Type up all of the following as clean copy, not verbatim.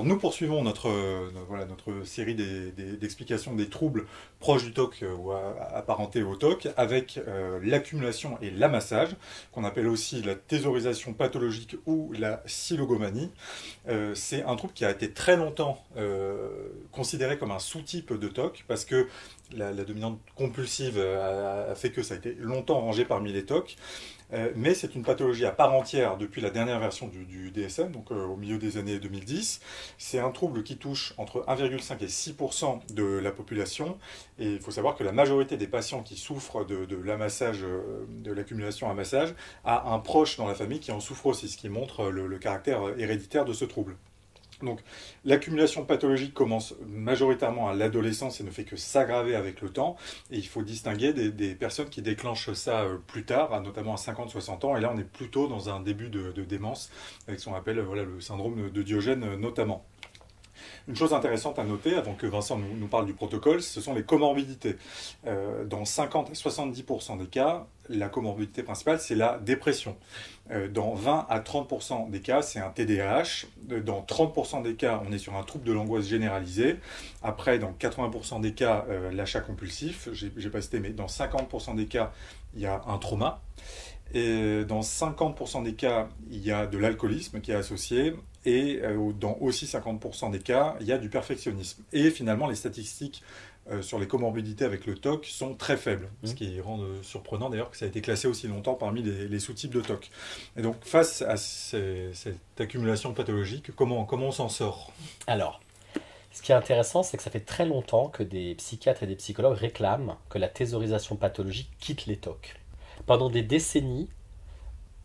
nous poursuivons voilà, notre série d'explications des troubles proches du TOC ou apparentés au TOC avec l'accumulation et l'amassage, qu'on appelle aussi la thésaurisation pathologique ou la silogomanie. C'est un trouble qui a été très longtemps considéré comme un sous-type de TOC parce que la dominante compulsive a fait que ça a été longtemps rangé parmi les TOC. Mais c'est une pathologie à part entière depuis la dernière version du DSM, donc au milieu des années 2010. C'est un trouble qui touche entre 1,5 et 6% de la population. Et il faut savoir que la majorité des patients qui souffrent de l'amassage, de l'accumulation à massage, a un proche dans la famille qui en souffre aussi, ce qui montre le caractère héréditaire de ce trouble. Donc l'accumulation pathologique commence majoritairement à l'adolescence et ne fait que s'aggraver avec le temps. Et il faut distinguer des personnes qui déclenchent ça plus tard, notamment à 50-60 ans. Et là on est plutôt dans un début de démence, avec ce qu'on appelle voilà, le syndrome de Diogène notamment. Une chose intéressante à noter, avant que Vincent nous parle du protocole, ce sont les comorbidités. Dans 50 à 70% des cas, la comorbidité principale, c'est la dépression. Dans 20 à 30% des cas, c'est un TDAH. Dans 30% des cas, on est sur un trouble de l'angoisse généralisée. Après, dans 80% des cas, l'achat compulsif, j'ai pas cité, mais dans 50% des cas, il y a un trauma. Et dans 50% des cas, il y a de l'alcoolisme qui est associé. Et dans aussi 50% des cas, il y a du perfectionnisme. Et finalement, les statistiques sur les comorbidités avec le TOC sont très faibles. Ce qui rend surprenant d'ailleurs que ça a été classé aussi longtemps parmi les sous-types de TOC. Et donc, face à cette accumulation pathologique, comment on s'en sort? Alors, ce qui est intéressant, c'est que ça fait très longtemps que des psychiatres et des psychologues réclament que la thésaurisation pathologique quitte les TOC. Pendant des décennies,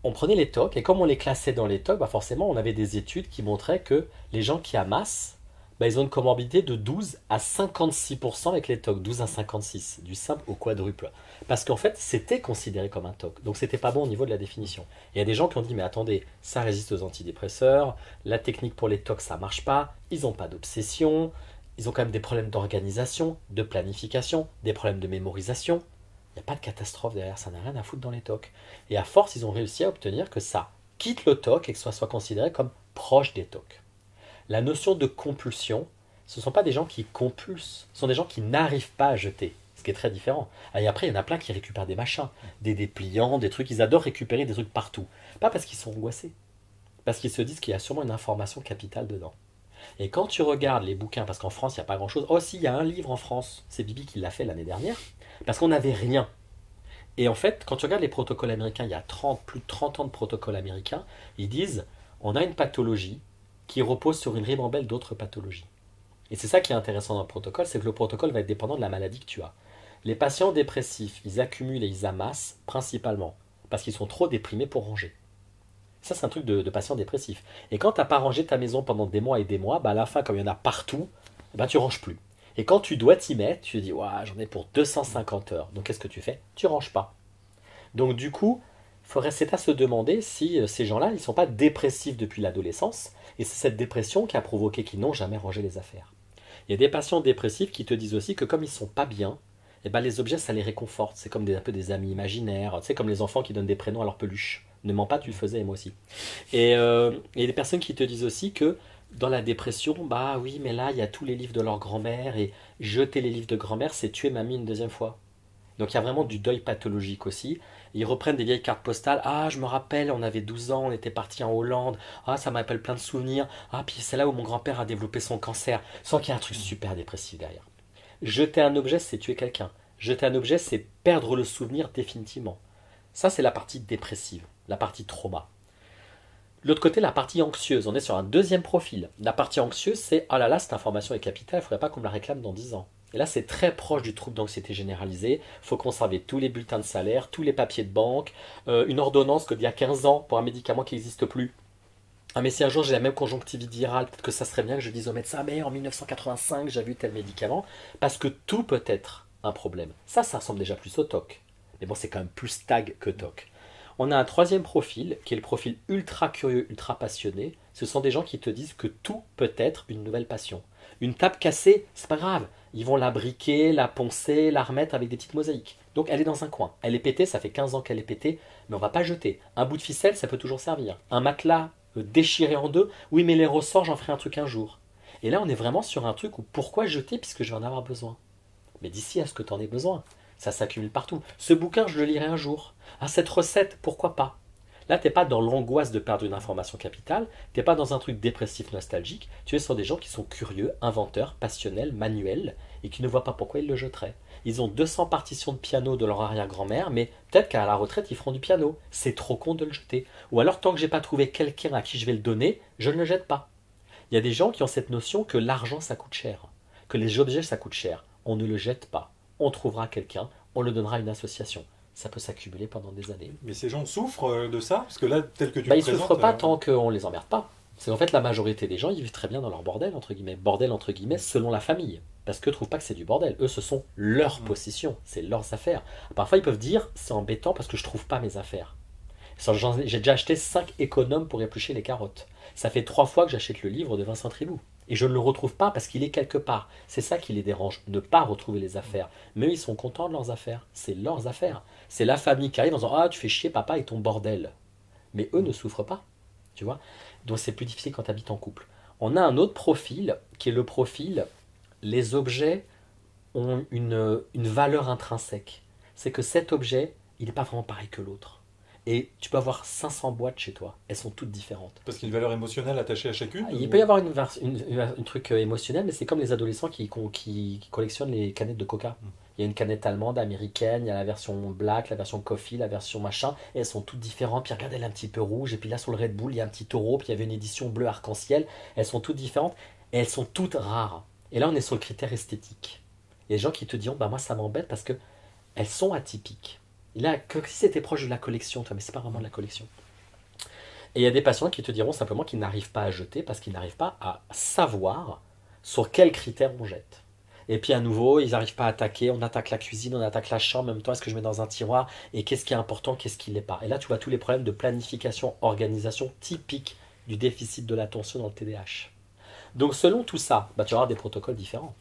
on prenait les TOC et comme on les classait dans les TOC, forcément on avait des études qui montraient que les gens qui amassent, ils ont une comorbidité de 12 à 56% avec les TOC, 12 à 56, du simple au quadruple. Parce qu'en fait, c'était considéré comme un TOC, donc c'était pas bon au niveau de la définition. Et il y a des gens qui ont dit, mais attendez, ça résiste aux antidépresseurs, la technique pour les TOC ça marche pas, ils n'ont pas d'obsession, ils ont quand même des problèmes d'organisation, de planification, des problèmes de mémorisation. Il n'y a pas de catastrophe derrière, ça n'a rien à foutre dans les TOC. Et à force, ils ont réussi à obtenir que ça quitte le TOC et que ça soit considéré comme proche des TOC. La notion de compulsion, ce ne sont pas des gens qui compulsent, ce sont des gens qui n'arrivent pas à jeter, ce qui est très différent. Et après, il y en a plein qui récupèrent des machins, des dépliants, des trucs, ils adorent récupérer des trucs partout. Pas parce qu'ils sont angoissés, parce qu'ils se disent qu'il y a sûrement une information capitale dedans. Et quand tu regardes les bouquins, parce qu'en France, il n'y a pas grand-chose. Oh si, il y a un livre en France, c'est Bibi qui l'a fait l'année dernière, parce qu'on n'avait rien. Et en fait, quand tu regardes les protocoles américains, il y a plus de 30 ans de protocoles américains, ils disent, on a une pathologie qui repose sur une ribambelle d'autres pathologies. Et c'est ça qui est intéressant dans le protocole, c'est que le protocole va être dépendant de la maladie que tu as. Les patients dépressifs, ils accumulent et ils amassent principalement parce qu'ils sont trop déprimés pour ranger. Ça, c'est un truc de patient dépressif. Et quand tu n'as pas rangé ta maison pendant des mois et des mois, à la fin, comme il y en a partout, tu ranges plus. Et quand tu dois t'y mettre, tu te dis, ouah, j'en ai pour 250 heures. Donc qu'est-ce que tu fais? Tu ranges pas. Donc du coup, c'est à se demander si ces gens-là, ils ne sont pas dépressifs depuis l'adolescence. Et c'est cette dépression qui a provoqué qu'ils n'ont jamais rangé les affaires. Il y a des patients dépressifs qui te disent aussi que comme ils ne sont pas bien, les objets, ça les réconforte. C'est comme un peu des amis imaginaires. Tu sais, comme les enfants qui donnent des prénoms à leurs peluches. Ne mens pas, tu le faisais, moi aussi. Et il y a des personnes qui te disent aussi que dans la dépression, oui, mais là, il y a tous les livres de leur grand-mère, et jeter les livres de grand-mère, c'est tuer mamie une deuxième fois. Donc il y a vraiment du deuil pathologique aussi. Ils reprennent des vieilles cartes postales. Ah, je me rappelle, on avait 12 ans, on était parti en Hollande. Ah, ça me rappelle plein de souvenirs. Ah, puis c'est là où mon grand-père a développé son cancer. Sans qu'il y ait un truc super dépressif derrière. Jeter un objet, c'est tuer quelqu'un. Jeter un objet, c'est perdre le souvenir définitivement. Ça, c'est la partie dépressive, la partie trauma. De l'autre côté, la partie anxieuse. On est sur un deuxième profil. La partie anxieuse, c'est « Ah là là, cette information est capitale, il ne faudrait pas qu'on me la réclame dans 10 ans. » Et là, c'est très proche du trouble d'anxiété généralisée. Il faut conserver tous les bulletins de salaire, tous les papiers de banque, une ordonnance d'il y a 15 ans pour un médicament qui n'existe plus. Ah mais si un jour j'ai la même conjonctivite virale, peut-être que ça serait bien que je dise au médecin « Mais en 1985, j'ai vu tel médicament. » Parce que tout peut être un problème. Ça ressemble déjà plus au TOC. Mais bon, c'est quand même plus TAG que TOC. On a un troisième profil, qui est le profil ultra curieux, ultra passionné. Ce sont des gens qui te disent que tout peut être une nouvelle passion. Une table cassée, c'est pas grave. Ils vont la briquer, la poncer, la remettre avec des petites mosaïques. Donc elle est dans un coin. Elle est pétée, ça fait 15 ans qu'elle est pétée, mais on va pas jeter. Un bout de ficelle, ça peut toujours servir. Un matelas déchiré en deux, oui mais les ressorts, j'en ferai un truc un jour. Et là, on est vraiment sur un truc où pourquoi jeter puisque je vais en avoir besoin. Mais d'ici à ce que tu en aies besoin, ça s'accumule partout. Ce bouquin, je le lirai un jour. Ah, cette recette, pourquoi pas? Là, tu n'es pas dans l'angoisse de perdre une information capitale, tu n'es pas dans un truc dépressif nostalgique, tu es sur des gens qui sont curieux, inventeurs, passionnels, manuels, et qui ne voient pas pourquoi ils le jetteraient. Ils ont 200 partitions de piano de leur arrière-grand-mère, mais peut-être qu'à la retraite, ils feront du piano. C'est trop con de le jeter. Ou alors, tant que j'ai pas trouvé quelqu'un à qui je vais le donner, je ne le jette pas. Il y a des gens qui ont cette notion que l'argent, ça coûte cher, que les objets, ça coûte cher. On ne le jette pas. On trouvera quelqu'un, on le donnera à une association. Ça peut s'accumuler pendant des années. Mais ces gens souffrent de ça? Parce que là, tel que tu Bah, le ils ne présentes... souffrent pas tant qu'on les emmerde pas. C'est qu'en fait, la majorité des gens, ils vivent très bien dans leur bordel, entre guillemets. Bordel, entre guillemets, selon la famille. Parce qu'eux ne trouvent pas que c'est du bordel. Eux, ce sont leurs possessions, c'est leurs affaires. Parfois, ils peuvent dire, c'est embêtant parce que je ne trouve pas mes affaires. J'ai déjà acheté 5 économes pour éplucher les carottes. Ça fait 3 fois que j'achète le livre de Vincent Tribou. Et je ne le retrouve pas parce qu'il est quelque part. C'est ça qui les dérange, ne pas retrouver les affaires. Mais eux, ils sont contents de leurs affaires. C'est leurs affaires. C'est la famille qui arrive en disant ah, tu fais chier papa et ton bordel. Mais eux ne souffrent pas. Tu vois? Donc c'est plus difficile quand tu habites en couple. On a un autre profil qui est le profil les objets ont une valeur intrinsèque. C'est que cet objet, il n'est pas vraiment pareil que l'autre. Et tu peux avoir 500 boîtes chez toi, elles sont toutes différentes. Parce qu'il y a une valeur émotionnelle attachée à chacune? Il peut y avoir un truc émotionnel, mais c'est comme les adolescents qui collectionnent les canettes de Coca. Il y a une canette allemande, américaine, il y a la version black, la version coffee, la version machin, et elles sont toutes différentes. Puis regardez, elle est un petit peu rouge, et puis là sur le Red Bull, il y a un petit taureau, puis il y avait une édition bleue arc-en-ciel. Elles sont toutes différentes, et elles sont toutes rares. Et là, on est sur le critère esthétique. Il y a des gens qui te diront, bah moi ça m'embête parce que elles sont atypiques. Et là, comme si c'était proche de la collection, toi, mais c'est pas vraiment de la collection. Et il y a des patients qui te diront simplement qu'ils n'arrivent pas à jeter parce qu'ils n'arrivent pas à savoir sur quels critères on jette. Et puis à nouveau, ils n'arrivent pas à attaquer, on attaque la cuisine, on attaque la chambre, en même temps, est-ce que je mets dans un tiroir, et qu'est-ce qui est important, qu'est-ce qui ne l'est pas. Et là, tu vois tous les problèmes de planification, organisation typiques du déficit de l'attention dans le TDAH. Donc selon tout ça, bah, tu vas avoir des protocoles différents.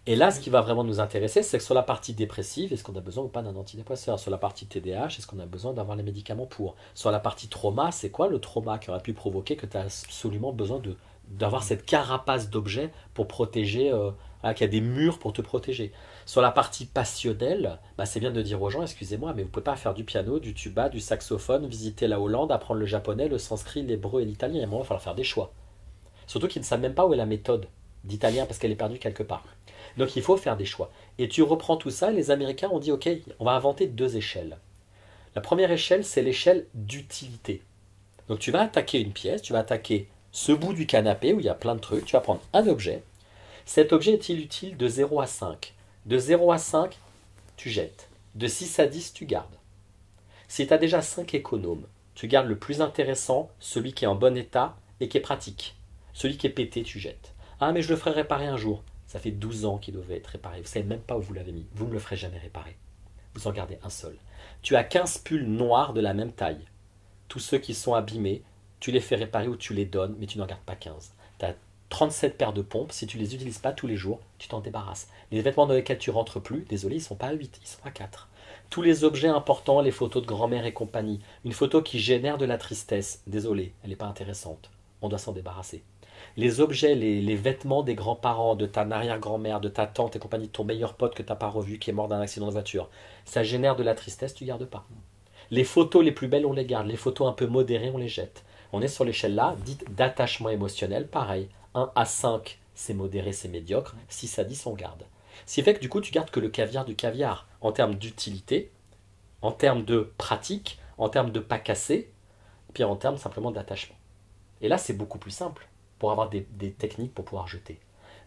Et là, ce qui va vraiment nous intéresser, c'est que sur la partie dépressive, est-ce qu'on a besoin ou pas d'un antidépresseur? Sur la partie TDAH, est-ce qu'on a besoin d'avoir les médicaments pour? Sur la partie trauma, c'est quoi le trauma qui aurait pu provoquer que tu as absolument besoin d'avoir cette carapace d'objets pour protéger, qu'il y a des murs pour te protéger? Sur la partie passionnelle, bah, c'est bien de dire aux gens, excusez-moi, mais vous ne pouvez pas faire du piano, du tuba, du saxophone, visiter la Hollande, apprendre le japonais, le sanskrit, l'hébreu et l'italien. Il y a un moment, il va falloir faire des choix. Surtout qu'ils ne savent même pas où est la méthode d'italien parce qu'elle est perdue quelque part. Donc il faut faire des choix. Et tu reprends tout ça, les Américains ont dit ok, on va inventer 2 échelles. La première échelle, c'est l'échelle d'utilité. Donc tu vas attaquer une pièce, tu vas attaquer ce bout du canapé où il y a plein de trucs, tu vas prendre un objet. Cet objet est-il utile de 0 à 5? De 0 à 5, tu jettes. De 6 à 10, tu gardes. Si tu as déjà 5 économes, tu gardes le plus intéressant, celui qui est en bon état et qui est pratique. Celui qui est pété, tu jettes. Ah mais je le ferai réparer un jour. Ça fait 12 ans qu'il devait être réparé. Vous ne savez même pas où vous l'avez mis. Vous ne le ferez jamais réparer. Vous en gardez un seul. Tu as 15 pulls noirs de la même taille. Tous ceux qui sont abîmés, tu les fais réparer ou tu les donnes, mais tu n'en gardes pas 15. Tu as 37 paires de pompes. Si tu ne les utilises pas tous les jours, tu t'en débarrasses. Les vêtements dans lesquels tu rentres plus, désolé, ils ne sont pas à 8, ils sont à 4. Tous les objets importants, les photos de grand-mère et compagnie. Une photo qui génère de la tristesse, désolé, elle n'est pas intéressante. On doit s'en débarrasser. Les objets, les vêtements des grands-parents, de ta arrière-grand-mère, de ta tante et compagnie, de ton meilleur pote que tu n'as pas revu, qui est mort d'un accident de voiture, ça génère de la tristesse, tu ne gardes pas. Les photos les plus belles, on les garde. Les photos un peu modérées, on les jette. On est sur l'échelle là, dite d'attachement émotionnel, pareil. 1 à 5, c'est modéré, c'est médiocre. 6 à 10, on garde. Ce qui fait que du coup, tu gardes que le caviar du caviar, en termes d'utilité, en termes de pratique, en termes de pas casser, puis en termes simplement d'attachement. Et là, c'est beaucoup plus simple pour avoir des techniques pour pouvoir jeter.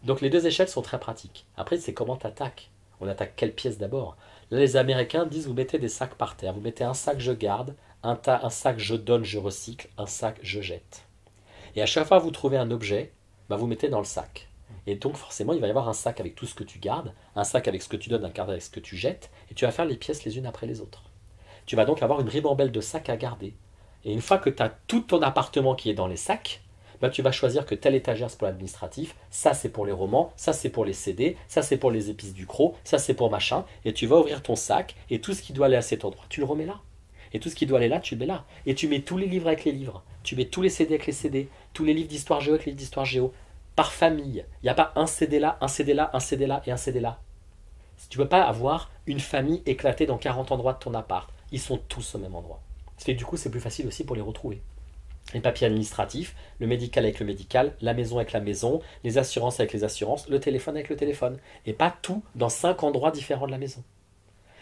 Donc les 2 échelles sont très pratiques. Après, c'est comment tu attaques. On attaque quelle pièce d'abord? Là, les Américains disent, vous mettez des sacs par terre. Vous mettez un sac je garde, un sac je donne, je recycle, un sac je jette. Et à chaque fois que vous trouvez un objet, bah, vous mettez dans le sac. Et donc forcément, il va y avoir un sac avec tout ce que tu gardes, un sac avec ce que tu donnes, un sac avec ce que tu jettes, et tu vas faire les pièces les unes après les autres. Tu vas donc avoir une ribambelle de sacs à garder. Et une fois que tu as tout ton appartement qui est dans les sacs, bah, tu vas choisir que telle étagère c'est pour l'administratif, ça c'est pour les romans, ça c'est pour les CD, ça c'est pour les épices du croc, ça c'est pour machin, et tu vas ouvrir ton sac, et tout ce qui doit aller à cet endroit, tu le remets là. Et tout ce qui doit aller là, tu le mets là. Et tu mets tous les livres avec les livres, tu mets tous les CD avec les CD, tous les livres d'histoire géo avec les livres d'histoire géo. par famille. Il n'y a pas un CD là, un CD là, un CD là et un CD là. Tu ne peux pas avoir une famille éclatée dans 40 endroits de ton appart. Ils sont tous au même endroit. Ça fait que du coup, c'est plus facile aussi pour les retrouver. Les papiers administratifs, le médical avec le médical, la maison avec la maison, les assurances avec les assurances, le téléphone avec le téléphone. Et pas tout dans 5 endroits différents de la maison.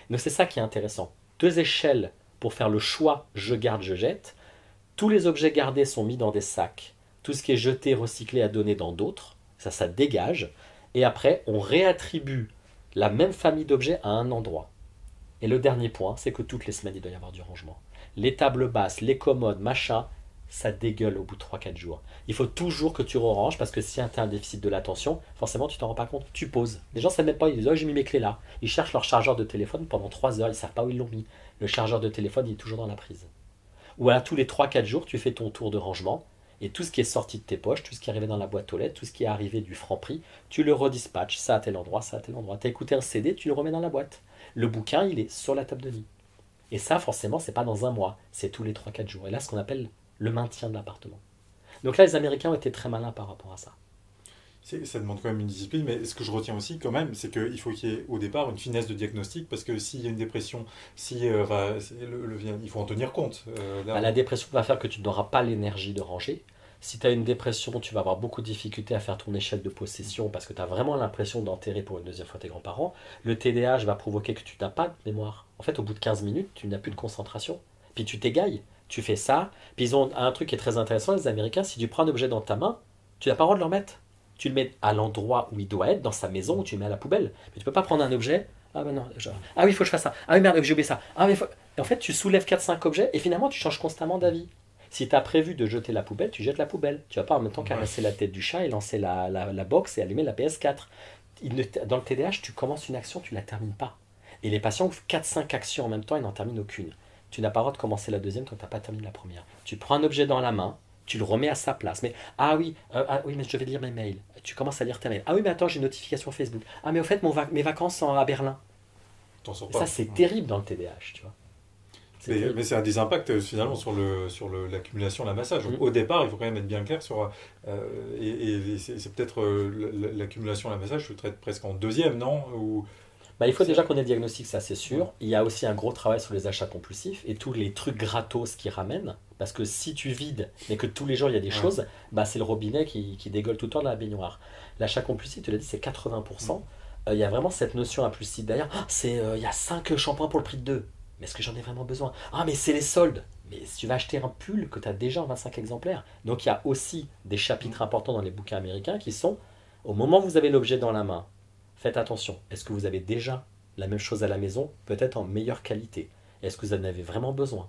Donc c'est ça qui est intéressant. 2 échelles pour faire le choix je garde, je jette. Tous les objets gardés sont mis dans des sacs. Tout ce qui est jeté, recyclé, à donner dans d'autres. Ça dégage. Et après, on réattribue la même famille d'objets à un endroit. Et le dernier point, c'est que toutes les semaines, il doit y avoir du rangement. Les tables basses, les commodes, machin, ça dégueule au bout de 3-4 jours. Il faut toujours que tu ranges parce que si tu as un déficit de l'attention, forcément tu t'en rends pas compte, tu poses. Les gens ne savent même pas, ils disent oh j'ai mis mes clés là. Ils cherchent leur chargeur de téléphone pendant 3 heures, ils ne savent pas où ils l'ont mis. Le chargeur de téléphone il est toujours dans la prise. Ou alors tous les 3-4 jours, tu fais ton tour de rangement et tout ce qui est sorti de tes poches, tout ce qui est arrivé dans la boîte aux lettres, tout ce qui est arrivé du Franprix, tu le redispatches, ça à tel endroit, ça à tel endroit. Tu as écouté un CD, tu le remets dans la boîte. Le bouquin, il est sur la table de nuit. Et ça, forcément, c'est pas dans un mois, c'est tous les 3-4 jours. Et là, ce qu'on appelle le maintien de l'appartement. Donc là, les Américains ont été très malins par rapport à ça. Ça demande quand même une discipline, mais ce que je retiens aussi quand même, c'est qu'il faut qu'il y ait au départ une finesse de diagnostic, parce que s'il y a une dépression, si, il faut en tenir compte. La dépression va faire que tu n'auras pas l'énergie de ranger. Si tu as une dépression, tu vas avoir beaucoup de difficultés à faire ton échelle de possession parce que tu as vraiment l'impression d'enterrer pour une deuxième fois tes grands-parents. Le TDAH va provoquer que tu n'as pas de mémoire. En fait, au bout de 15 minutes, tu n'as plus de concentration. Puis tu t'égailles, tu fais ça. Puis ils ont un truc qui est très intéressant, les Américains, si tu prends un objet dans ta main, tu n'as pas le droit de le remettre. Tu le mets à l'endroit où il doit être, dans sa maison, où tu le mets à la poubelle. Mais tu peux pas prendre un objet. Ah ben non, ah oui, il faut que je fasse ça. Ah oui, merde, j'ai oublié ça. Ah mais Et en fait, tu soulèves 4-5 objets et finalement, tu changes constamment d'avis. Si tu as prévu de jeter la poubelle, tu jettes la poubelle. Tu vas pas en même temps caresser la tête du chat et lancer la box et allumer la PS4. Dans le TDAH, tu commences une action, tu la termines pas. Et les patients ouvrent 4-5 actions en même temps et n'en terminent aucune. Tu n'as pas le droit de commencer la deuxième tant que tu n'as pas terminé la première. Tu prends un objet dans la main, tu le remets à sa place. Mais oui, mais je vais lire mes mails. Tu commences à lire tes mails. Ah oui, mais attends, j'ai une notification Facebook. Ah mais au fait, mes vacances sont à Berlin. Ça, c'est terrible dans le TDAH, tu vois. Mais ça a des impacts finalement sur l'accumulation, l'amassage. Au départ, il faut quand même être bien clair sur. Et c'est peut-être l'accumulation, l'amassage, je traite presque en deuxième, non il faut déjà qu'on ait le diagnostic, ça c'est sûr. Ouais. Il y a aussi un gros travail sur les achats compulsifs et tous les trucs gratos qui ramènent. Parce que si tu vides, mais que tous les jours il y a des choses, c'est le robinet qui dégueule tout le temps dans la baignoire. L'achat compulsif, tu l'as dit, c'est 80%. Il y a vraiment cette notion impulsive derrière. Il y a 5 shampoings pour le prix de 2. Mais est-ce que j'en ai vraiment besoin? Ah, mais c'est les soldes. Mais si tu vas acheter un pull que tu as déjà en 25 exemplaires. Donc il y a aussi des chapitres importants dans les bouquins américains qui sont, au moment où vous avez l'objet dans la main, faites attention. Est-ce que vous avez déjà la même chose à la maison, peut-être en meilleure qualité? Est-ce que vous en avez vraiment besoin?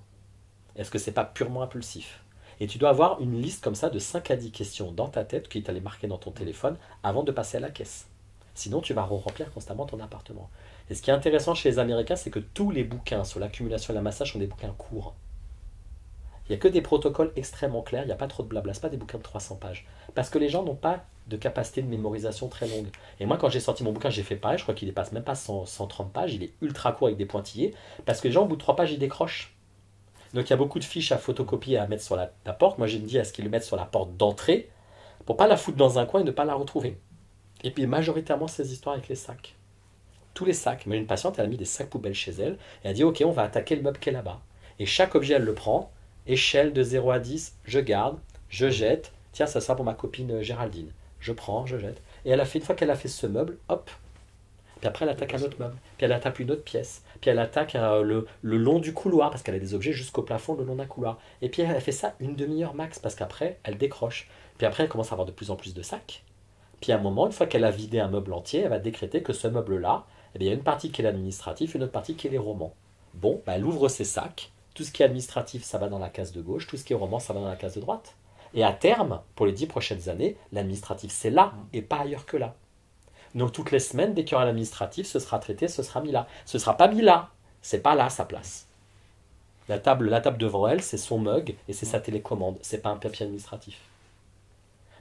Est-ce que c'est pas purement impulsif? Et tu dois avoir une liste comme ça de 5 à 10 questions dans ta tête qui t'allais marquer dans ton téléphone avant de passer à la caisse. Sinon, tu vas remplir constamment ton appartement. Et ce qui est intéressant chez les Américains, c'est que tous les bouquins sur l'accumulation et l'amassage sont des bouquins courts. Il n'y a que des protocoles extrêmement clairs, il n'y a pas trop de blabla, ce pas des bouquins de 300 pages. Parce que les gens n'ont pas de capacité de mémorisation très longue. Et moi, quand j'ai sorti mon bouquin, j'ai fait pareil, je crois qu'il dépasse même pas 130 pages, il est ultra court avec des pointillés, parce que les gens, au bout de 3 pages, ils décrochent. Donc il y a beaucoup de fiches à photocopier et à mettre sur la porte. Moi, j'ai dit à ce qu'ils le mettent sur la porte d'entrée, pour pas la foutre dans un coin et ne pas la retrouver. Et puis majoritairement, ces histoires avec les sacs. Tous les sacs. Mais une patiente, elle a mis des sacs poubelles chez elle. Et elle a dit, ok, on va attaquer le meuble qui est là-bas. Et chaque objet, elle le prend. Échelle de 0 à 10, je garde, je jette. Tiens, ça sera pour ma copine Géraldine. Je prends, je jette. Et elle a fait, une fois qu'elle a fait ce meuble, hop. Puis après, elle attaque un autre meuble. Puis elle attaque une autre pièce. Puis elle attaque le long du couloir, parce qu'elle a des objets jusqu'au plafond le long d'un couloir. Et puis elle a fait ça une demi-heure max, parce qu'après, elle décroche. Puis après, elle commence à avoir de plus en plus de sacs. Puis à un moment, une fois qu'elle a vidé un meuble entier, elle va décréter que ce meuble-là, il y a une partie qui est l'administratif, une autre partie qui est les romans. Bon, elle ouvre ses sacs. Tout ce qui est administratif, ça va dans la case de gauche. Tout ce qui est roman, ça va dans la case de droite. Et à terme, pour les 10 prochaines années, l'administratif, c'est là et pas ailleurs que là. Donc toutes les semaines, dès qu'il y aura l'administratif, ce sera traité, ce sera mis là. Ce ne sera pas mis là. C'est pas là sa place. La table devant elle, c'est son mug et c'est sa télécommande. C'est pas un papier administratif.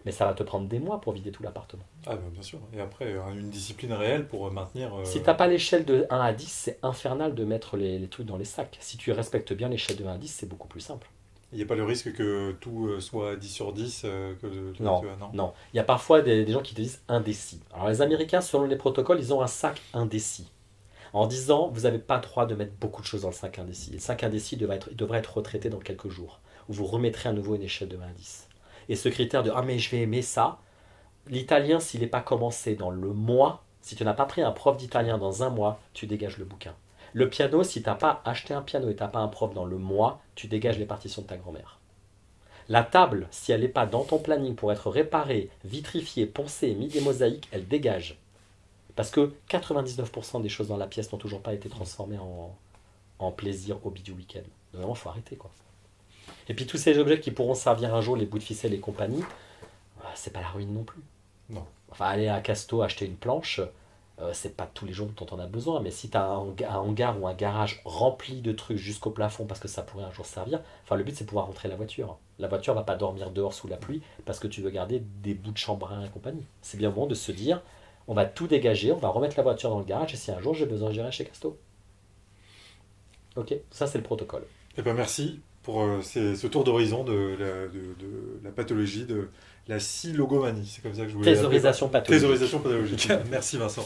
Mais ça va te prendre des mois pour vider tout l'appartement. Ah ben bien sûr. Et après, une discipline réelle pour maintenir... Si tu n'as pas l'échelle de 1 à 10, c'est infernal de mettre les trucs dans les sacs. Si tu respectes bien l'échelle de 1 à 10, c'est beaucoup plus simple. Il n'y a pas le risque que tout soit 10 sur 10 Non, non. non. Il y a parfois des gens qui te disent indécis. Alors les Américains, selon les protocoles, ils ont un sac indécis. En disant, vous n'avez pas le droit de mettre beaucoup de choses dans le 5 indécis. Le 5 indécis devrait être retraité dans quelques jours, où vous remettrez à nouveau une échelle de 1 à 10. Et ce critère de, ah mais je vais aimer ça, l'italien, s'il n'est pas commencé dans le mois, si tu n'as pas pris un prof d'italien dans un mois, tu dégages le bouquin. Le piano, si tu n'as pas acheté un piano et tu n'as pas un prof dans le mois, tu dégages les partitions de ta grand-mère. La table, si elle n'est pas dans ton planning pour être réparée, vitrifiée, poncée, mis des mosaïques, elle dégage. Parce que 99% des choses dans la pièce n'ont toujours pas été transformées en plaisir hobby du week-end. Vraiment, il faut arrêter, quoi. Et puis tous ces objets qui pourront servir un jour, les bouts de ficelle et compagnie, c'est pas la ruine non plus. Non. Enfin, aller à Casto acheter une planche, c'est pas tous les jours dont on a besoin, mais si tu as un hangar ou un garage rempli de trucs jusqu'au plafond parce que ça pourrait un jour servir, enfin le but c'est de pouvoir rentrer la voiture. La voiture va pas dormir dehors sous la pluie parce que tu veux garder des bouts de chambrin et compagnie. C'est bien bon de se dire, on va tout dégager, on va remettre la voiture dans le garage et si un jour j'ai besoin, j'irai chez Casto. Ok, ça c'est le protocole. Eh ben merci pour ce tour d'horizon de la pathologie de la silogomanie. C'est comme ça que je voulais l'appeler. Thésaurisation pathologique. Thésaurisation pathologique. Merci Vincent.